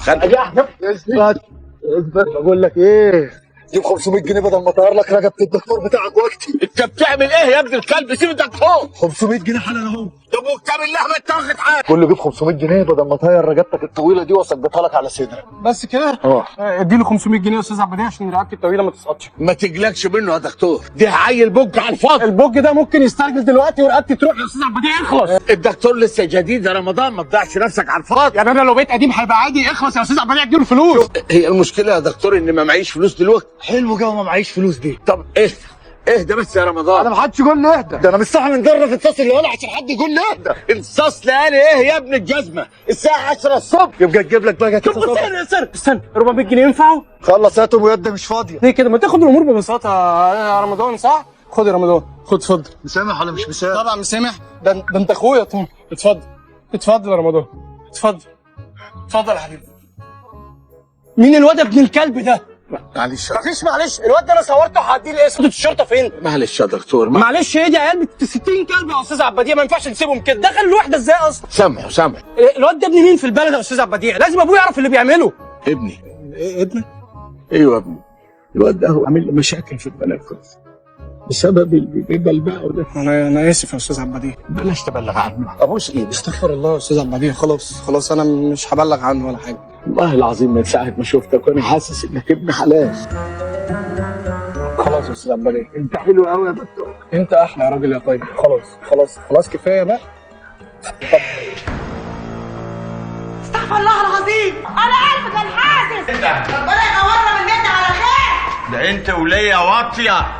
يا احمد اثبت بقول لك ايه، جيب 500 جنيه بدل ما اطير لك رقبه الدكتور بتاعك وقتي. انت بتعمل ايه يا ابن الكلب؟ سيب الدكتور. 500 جنيه حالا اهو. طب وكتاب الله ما انت واخد حاجه. قول له جيب 500 جنيه بدل ما اطير رقبتك الطويله دي واثبتها لك على صدرك. بس كده؟ اديله 500 جنيه يا استاذ عبد عشان رقبتي الطويله ما تسقطش. ما تجلكش منه يا دكتور، دي عيل بوج على الفاضي. البوج ده ممكن يستعجل دلوقتي ورقبتي تروح يا استاذ عبد اخلص. الدكتور لسه جديد يا رمضان، ما تضيعش نفسك على الفاضي. يعني انا لو بقيت قديم هيبقى عادي. اخلص يا استاذ عبد اديله الفلوس. هي المشكله يا دكتور ان ما معيش فلوس دلوقتي. حلو جو ما معيش فلوس دي. طب اهدى بس يا رمضان. انا ما حدش يقول لي اهدى، ده انا مش صاحي من ضرة التصل اللي ولا عشان حد يقول لي اهدى. انصاص لقالي ايه يا ابن الجزمه؟ الساعه 10 الصبح. يبقى تجيب لك بقى طب استنى 400 جنيه ينفعوا؟ خلص هاتهم ويدي مش فاضيه. ليه كده؟ ما تاخد الامور ببساطه يا رمضان. صح؟ خد يا رمضان، خد اتفضل. مسامح ولا مش مسامح؟ طبعا مسامح. ده انت اخويا طبعا. اتفضل اتفضل يا رمضان، اتفضل اتفضل يا حبيبي. مين الواد ابن الكلب ده؟ معلش مفيش معلش، الواد ده انا صورته هديه الاسم. الشرطه فين؟ معلش يا دكتور. معلش ايه دي عيال 60 كلب يا استاذ عبديه، ما ينفعش نسيبهم كده. دخل الوحده ازاي اصلا؟ سامح الواد ده ابن مين في البلد يا استاذ عبديه؟ لازم ابوه يعرف اللي بيعمله. ابني. إيه ابنك؟ ايوه ابني. الواد ده هو عامل لي مشاكل في البلد بسبب اللي بيبلبعه ده. انا اسف يا استاذ عبديه. بلاش تبلغ عنه، ابوس ايدك. استغفر الله يا استاذ عبديه. خلاص انا مش هبلغ عنه ولا حاجه. والله العظيم من ساعه ما شفتك وانا حاسس انك ابن حلال. خلاص يا استاذ عبديه. انت حلو قوي يا دكتور. انت احلى يا راجل يا طيب. خلاص كفايه بقى. استغفر الله العظيم، انا قلبي كان حاسس. ربنا يقورنا من النت على خير. ده انت وليا واطيه.